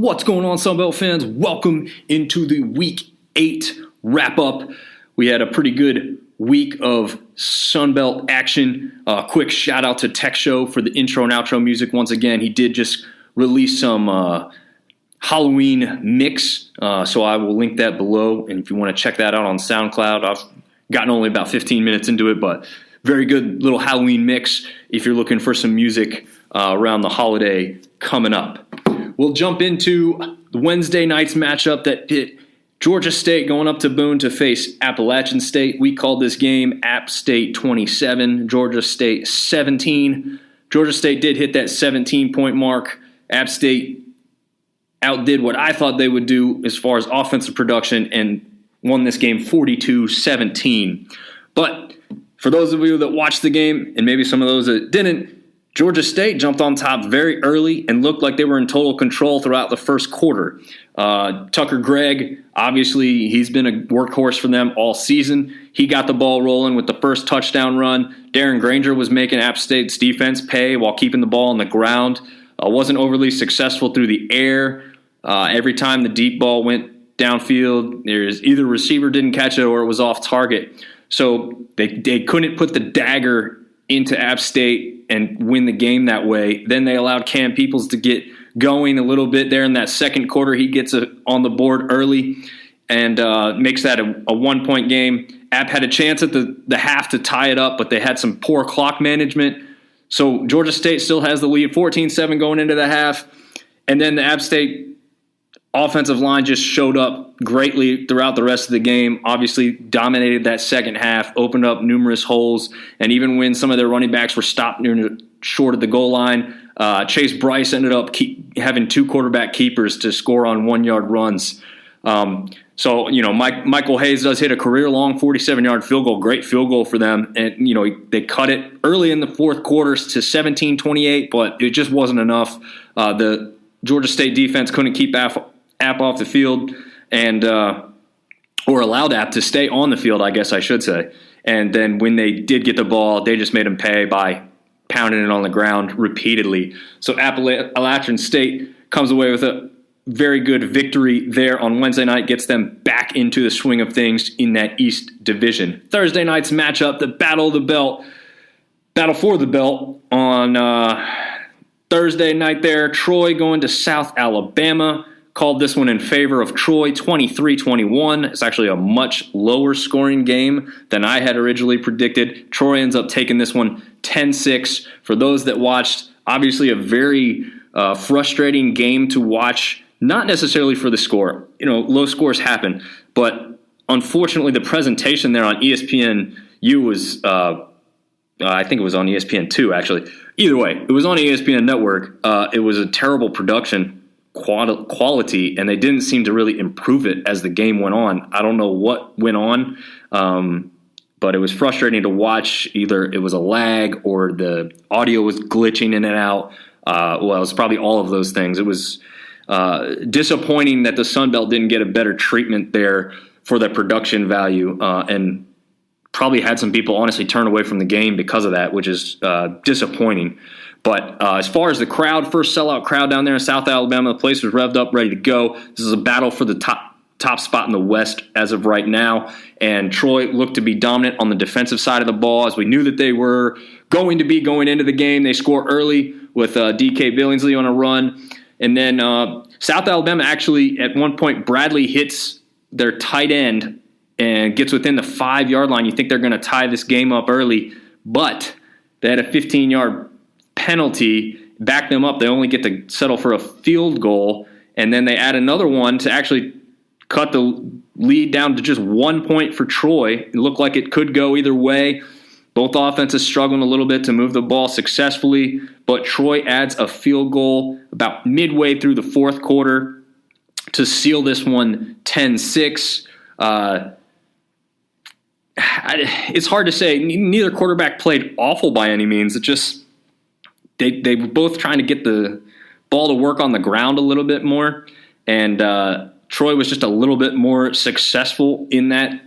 What's going on, Sunbelt fans? Welcome into the Week 8 wrap-up. We had a pretty good week of Sunbelt action. Quick shout-out to Teksho for the intro and outro music. Once again, he did just release some Halloween mix, so I will link that below. And if you want to check that out on SoundCloud, I've gotten only about 15 minutes into it, but very good little Halloween mix if you're looking for some music around the holiday coming up. We'll jump into the Wednesday night's matchup that pit Georgia State going up to Boone to face Appalachian State. We called this game App State 27, Georgia State 17. Georgia State did hit that 17-point mark. App State outdid what I thought they would do as far as offensive production and won this game 42-17. But for those of you that watched the game, and maybe some of those that didn't, Georgia State jumped on top very early and looked like they were in total control throughout the first quarter. Tucker Gregg, obviously, he's been a workhorse for them all season. He got the ball rolling with the first touchdown run. Darren Granger was making App State's defense pay while keeping the ball on the ground. Wasn't overly successful through the air. Every time the deep ball went downfield, there's either receiver didn't catch it or it was off target. So they couldn't put the dagger into App State and win the game that way. Then they allowed Cam Peoples to get going a little bit there in that second quarter. He gets on the board early and makes that a one-point game. App had a chance at the half to tie it up, but they had some poor clock management. So Georgia State still has the lead, 14-7 going into the half. And then the App State offensive line just showed up greatly throughout the rest of the game, obviously dominated that second half, opened up numerous holes, and even when some of their running backs were stopped short of the goal line, Chase Bryce ended up having two quarterback keepers to score on 1-yard runs. So, Michael Hayes does hit a career-long 47-yard field goal, great field goal for them, and, they cut it early in the fourth quarters to 17-28, but it just wasn't enough. The Georgia State defense couldn't keep App off the field and or allowed App to stay on the field, I guess I should say. And then when they did get the ball, they just made them pay by pounding it on the ground repeatedly. So Appalachian State comes away with a very good victory there on Wednesday night, gets them back into the swing of things in that East Division. Thursday night's matchup, the Battle for the Belt on Thursday night there. Troy going to South Alabama. Called this one in favor of Troy, 23-21. It's actually a much lower scoring game than I had originally predicted. Troy ends up taking this one 10-6. For those that watched, obviously a very frustrating game to watch, not necessarily for the score. Low scores happen, but unfortunately the presentation there on ESPNU was, I think it was on ESPN2 actually. Either way, it was on ESPN Network. It was a terrible production quality, and they didn't seem to really improve it as the game went on. I don't know what went on, but it was frustrating to watch. Either it was a lag or the audio was glitching in and out. It was probably all of those things. It was disappointing that the Sun Belt didn't get a better treatment there for the production value, and probably had some people honestly turn away from the game because of that, which is disappointing. But as far as the crowd, first sellout crowd down there in South Alabama, the place was revved up, ready to go. This is a battle for the top spot in the West as of right now. And Troy looked to be dominant on the defensive side of the ball, as we knew that they were going to be going into the game. They score early with D.K. Billingsley on a run. And then South Alabama actually, at one point, Bradley hits their tight end and gets within the 5-yard line. You think they're going to tie this game up early, but they had a 15-yard penalty, back them up. They only get to settle for a field goal, and then they add another one to actually cut the lead down to just 1 point for Troy. It looked like it could go either way. Both offenses struggling a little bit to move the ball successfully, but Troy adds a field goal about midway through the fourth quarter to seal this one 10-6. It's hard to say. Neither quarterback played awful by any means. It just They were both trying to get the ball to work on the ground a little bit more, and Troy was just a little bit more successful in that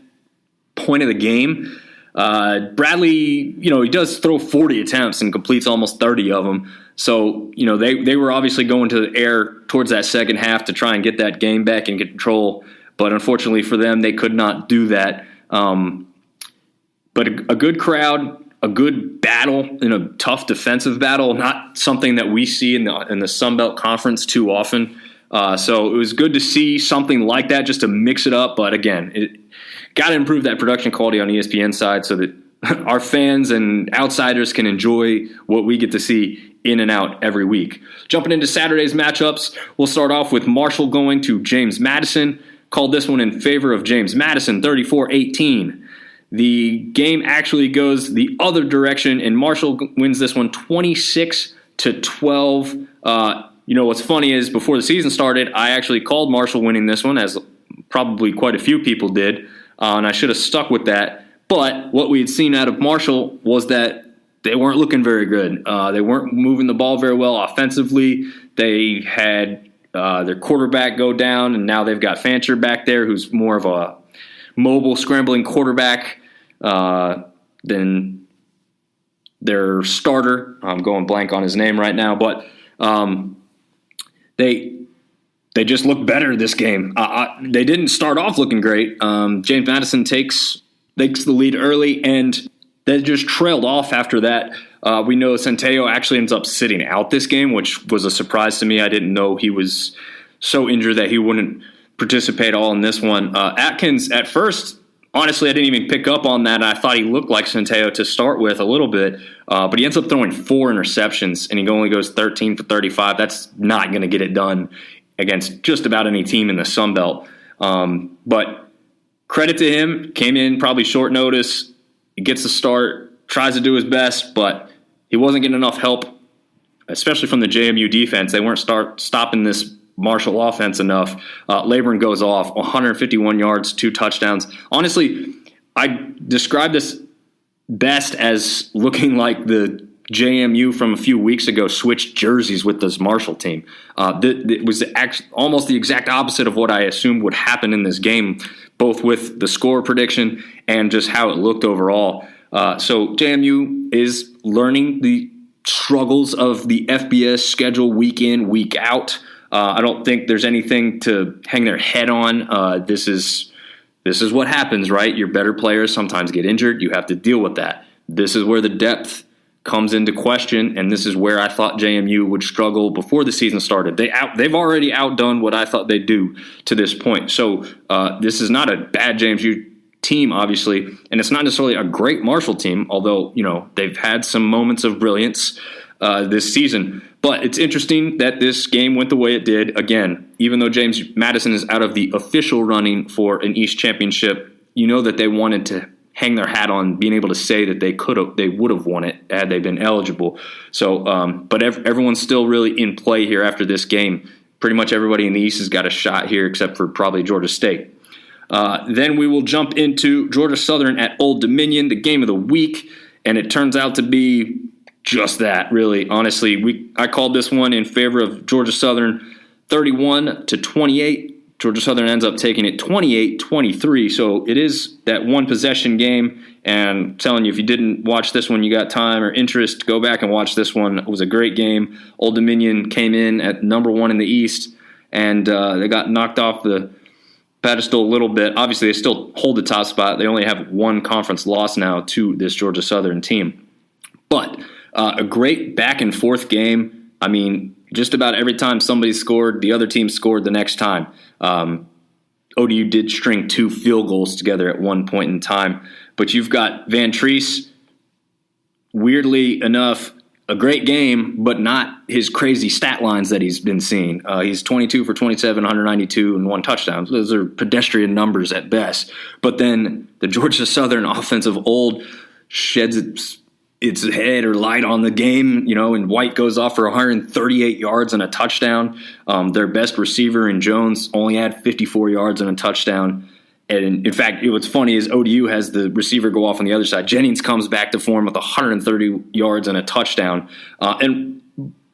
point of the game. Bradley, he does throw 40 attempts and completes almost 30 of them. So, they were obviously going to the air towards that second half to try and get that game back in control. But unfortunately for them, they could not do that. But a good crowd, a good battle in a tough defensive battle, not something that we see in the Sun Belt Conference too often. So it was good to see something like that just to mix it up. But again, it got to improve that production quality on ESPN side so that our fans and outsiders can enjoy what we get to see in and out every week. Jumping into Saturday's matchups, we'll start off with Marshall going to James Madison. Called this one in favor of James Madison, 34-18. The game actually goes the other direction, and Marshall wins this one 26-12. What's funny is before the season started, I actually called Marshall winning this one, as probably quite a few people did, and I should have stuck with that. But what we had seen out of Marshall was that they weren't looking very good. They weren't moving the ball very well offensively. They had their quarterback go down, and now they've got Fancher back there, who's more of a mobile, scrambling quarterback than their starter. I'm going blank on his name right now, but they just look better this game. They didn't start off looking great. James Madison takes the lead early, and they just trailed off after that. We know Centeio actually ends up sitting out this game, which was a surprise to me. I didn't know he was so injured that he wouldn't participate all in this one. Atkins, at first, honestly, I didn't even pick up on that. I thought he looked like Centeio to start with a little bit, but he ends up throwing 4 interceptions, and he only goes 13 for 35. That's not going to get it done against just about any team in the Sun Belt. But credit to him, came in probably short notice. He gets the start, tries to do his best, but he wasn't getting enough help, especially from the JMU defense. They weren't stopping this Marshall offense enough. Laborn goes off, 151 yards, 2 touchdowns. Honestly, I describe this best as looking like the JMU from a few weeks ago switched jerseys with this Marshall team. It was almost the exact opposite of what I assumed would happen in this game, both with the score prediction and just how it looked overall. So JMU is learning the struggles of the FBS schedule week in, week out. I don't think there's anything to hang their head on. This is what happens, right? Your better players sometimes get injured. You have to deal with that. This is where the depth comes into question, and this is where I thought JMU would struggle before the season started. They've already outdone what I thought they'd do to this point. So this is not a bad JMU team, obviously, and it's not necessarily a great Marshall team, although they've had some moments of brilliance this season. But it's interesting that this game went the way it did. Again, even though James Madison is out of the official running for an East championship, that they wanted to hang their hat on being able to say that they would have won it had they been eligible. So, but everyone's still really in play here after this game. Pretty much everybody in the East has got a shot here, except for probably Georgia State. Then we will jump into Georgia Southern at Old Dominion, the game of the week, and it turns out to be just that, really. Honestly, I called this one in favor of Georgia Southern 31-28. Georgia Southern ends up taking it 28-23. So it is that one possession game. And I'm telling you, if you didn't watch this one, you got time or interest, go back and watch this one. It was a great game. Old Dominion came in at number 1 in the East, and they got knocked off the pedestal a little bit. Obviously, they still hold the top spot. They only have one conference loss now to this Georgia Southern team. But a great back-and-forth game. I mean, just about every time somebody scored, the other team scored the next time. ODU did string 2 field goals together at one point in time. But you've got Van Treese, weirdly enough, a great game, but not his crazy stat lines that he's been seeing. He's 22 for 27, 192, and 1 touchdown. Those are pedestrian numbers at best. But then the Georgia Southern offensive old sheds its head or light on the game, and White goes off for 138 yards and a touchdown. Their best receiver in Jones only had 54 yards and a touchdown. And in fact, what's funny is ODU has the receiver go off on the other side. Jennings comes back to form with 130 yards and a touchdown. And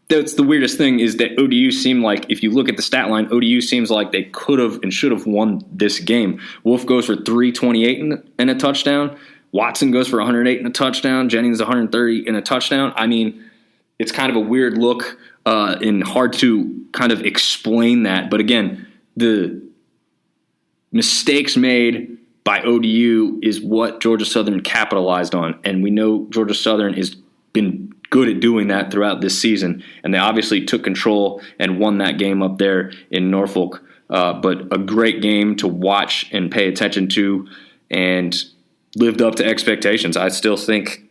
that's the weirdest thing is that ODU seemed like, if you look at the stat line, ODU seems like they could have and should have won this game. Wolf goes for 328 and a touchdown. Watson goes for 108 and a touchdown. Jennings 130 and a touchdown. I mean, it's kind of a weird look and hard to kind of explain that. But again, the mistakes made by ODU is what Georgia Southern capitalized on. And we know Georgia Southern has been good at doing that throughout this season. And they obviously took control and won that game up there in Norfolk. But a great game to watch and pay attention to and lived up to expectations. I still think,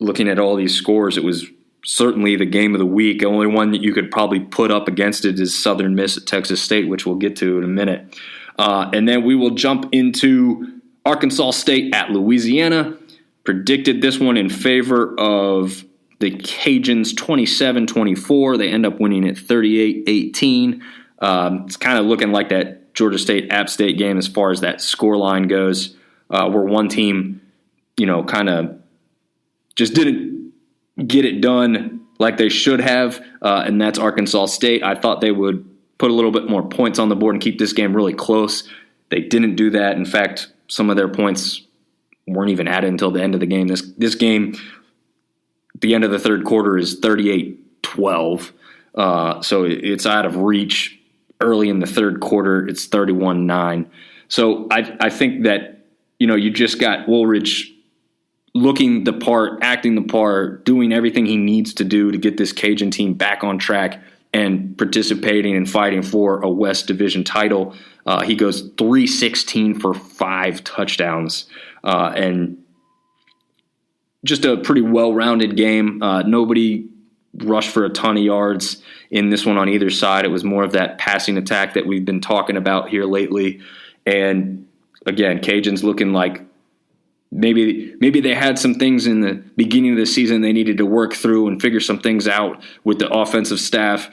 looking at all these scores, it was certainly the game of the week. The only one that you could probably put up against it is Southern Miss at Texas State, which we'll get to in a minute. And then we will jump into Arkansas State at Louisiana. Predicted this one in favor of the Cajuns 27-24. They end up winning it 38-18. It's kind of looking like that Georgia State-App State game as far as that score line goes, where one team, kind of just didn't get it done like they should have, and that's Arkansas State. I thought they would put a little bit more points on the board and keep this game really close. They didn't do that. In fact, some of their points weren't even added until the end of the game. This game, the end of the third quarter, is 38-12. So it's out of reach early in the third quarter. It's 31-9. So I think that, you just got Woolridge looking the part, acting the part, doing everything he needs to do to get this Cajun team back on track and participating and fighting for a West Division title. He goes 316 for 5 touchdowns. And just a pretty well-rounded game. Nobody rushed for a ton of yards in this one on either side. It was more of that passing attack that we've been talking about here lately. And again, Cajuns looking like maybe they had some things in the beginning of the season they needed to work through and figure some things out with the offensive staff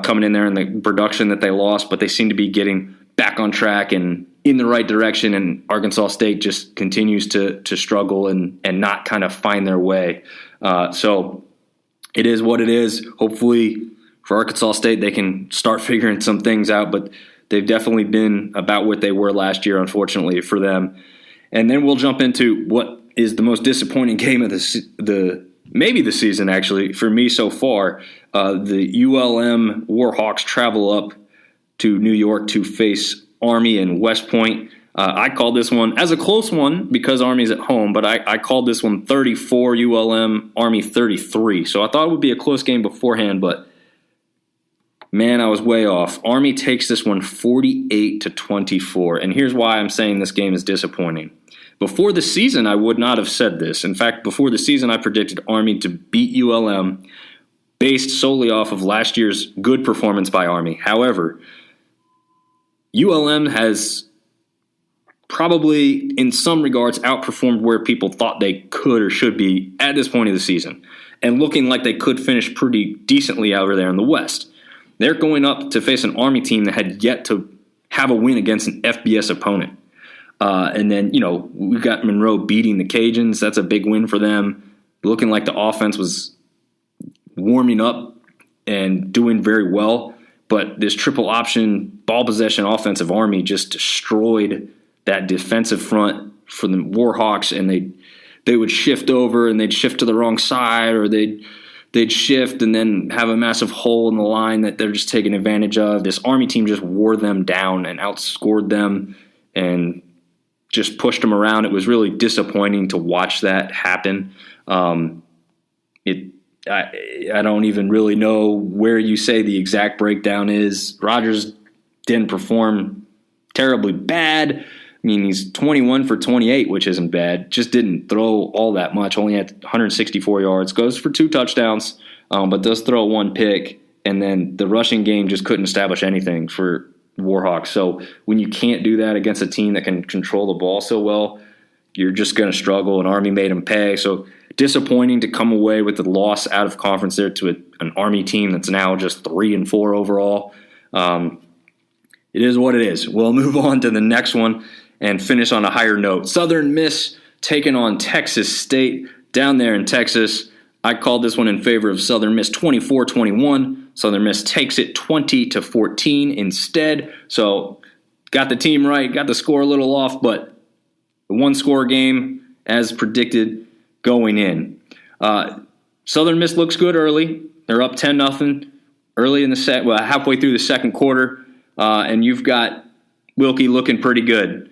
coming in there and the production that they lost, but they seem to be getting back on track and in the right direction, and Arkansas State just continues to struggle and not kind of find their way. So it is what it is. Hopefully for Arkansas State they can start figuring some things out, but they've definitely been about what they were last year, unfortunately for them. And then we'll jump into what is the most disappointing game of maybe the season, actually, for me so far. The ULM Warhawks travel up to New York to face Army and West Point. I called this one as a close one because Army's at home, but I called this one 34 ULM, Army 33. So I thought it would be a close game beforehand, but man, I was way off. Army takes this one 48-24, and here's why I'm saying this game is disappointing. Before the season, I would not have said this. In fact, before the season, I predicted Army to beat ULM based solely off of last year's good performance by Army. However, ULM has probably, in some regards, outperformed where people thought they could or should be at this point of the season, and looking like they could finish pretty decently over there in the West. They're going up to face an Army team that had yet to have a win against an FBS opponent. And then, we've got Monroe beating the Cajuns. That's a big win for them. Looking like the offense was warming up and doing very well. But this triple option ball possession offensive Army just destroyed that defensive front for the Warhawks. And they would shift over and they'd shift to the wrong side, or they'd shift and then have a massive hole in the line that they're just taking advantage of. This Army team just wore them down and outscored them and just pushed them around. It was really disappointing to watch that happen. I don't even really know where you say the exact breakdown is. Rogers didn't perform terribly bad. I mean, he's 21 for 28, which isn't bad. Just didn't throw all that much. Only had 164 yards. Goes for 2 touchdowns, but does throw 1 pick. And then the rushing game just couldn't establish anything for Warhawks. So when you can't do that against a team that can control the ball so well, you're just going to struggle, and Army made them pay. So disappointing to come away with the loss out of conference there to an Army team that's now just 3-4 overall. It is what it is. We'll move on to the next one and finish on a higher note. Southern Miss taking on Texas State down there in Texas. I called this one in favor of Southern Miss 24-21. Southern Miss takes it 20-14 instead. So got the team right, got the score a little off, but the 1-score game as predicted going in. Southern Miss looks good early. They're up 10-0 early in the halfway through the second quarter, and you've got Wilkie looking pretty good.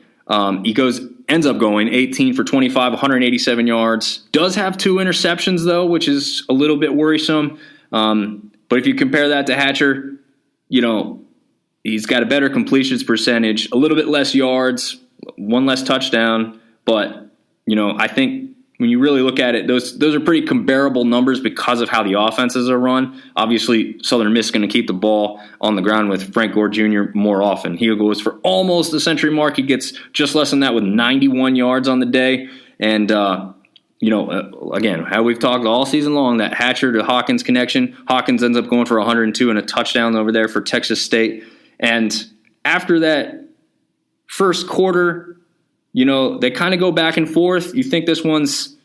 Ends up going 18 for 25, 187 yards. Does have 2 interceptions, though, which is a little bit worrisome. But if you compare that to Hatcher, he's got a better completions percentage, a little bit less yards, 1 less touchdown. But, I think when you really look at it, those are pretty comparable numbers because of how the offenses are run. Obviously, Southern Miss is going to keep the ball on the ground with Frank Gore Jr. more often. He goes for almost the century mark. He gets just less than that with 91 yards on the day. And, again, how we've talked all season long, that Hatcher to Hawkins connection. Hawkins ends up going for 102 and a touchdown over there for Texas State. And after that first quarter, they kind of go back and forth. You think this one's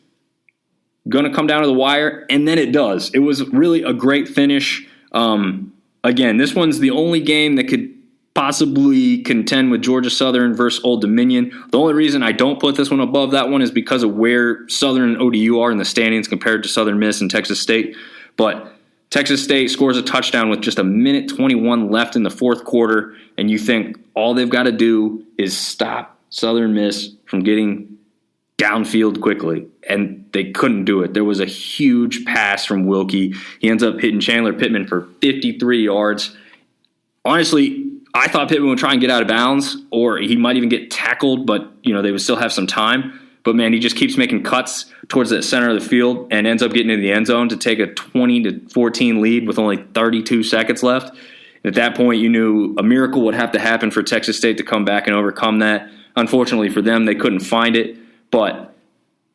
going to come down to the wire, and then it does. It was really a great finish. Again, this one's the only game that could possibly contend with Georgia Southern versus Old Dominion. The only reason I don't put this one above that one is because of where Southern and ODU are in the standings compared to Southern Miss and Texas State. But Texas State scores a touchdown with just 1:21 left in the fourth quarter, and you think all they've got to do is stop Southern Miss from getting downfield quickly, and they couldn't do it. There was a huge pass from Wilkie. He ends up hitting Chandler Pittman for 53 yards. Honestly, I thought Pittman would try and get out of bounds, or he might even get tackled, but they would still have some time. But, man, he just keeps making cuts towards the center of the field and ends up getting into the end zone to take a 20-14 lead with only 32 seconds left. At that point, you knew a miracle would have to happen for Texas State to come back and overcome that. Unfortunately for them, they couldn't find it, but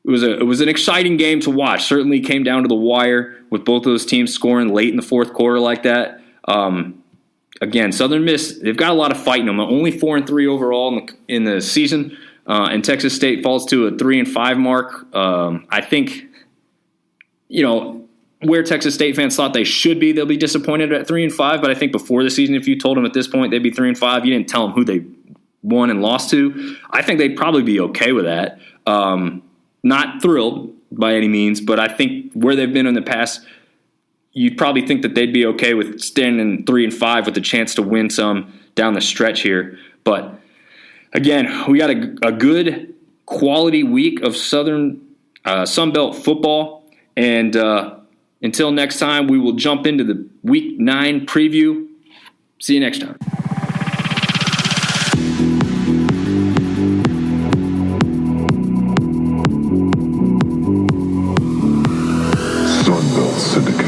it was an exciting game to watch. Certainly came down to the wire with both those teams scoring late in the fourth quarter like that. Again, Southern Miss, they've got a lot of fight in them. Only 4-3 overall in the season, and Texas State falls to a 3-5 mark. I think, where Texas State fans thought they should be, they'll be disappointed at 3-5. But I think before the season, if you told them at this point they'd be 3-5, you didn't tell them who they won and lost to. I think they'd probably be okay with that. Not thrilled by any means, but I think where they've been in the past, you'd probably think that they'd be okay with standing 3-5 with a chance to win some down the stretch here. But again, we got a good quality week of Southern Sunbelt football, and until next time, we will jump into the Week 9 preview. See you next time. Syndicate.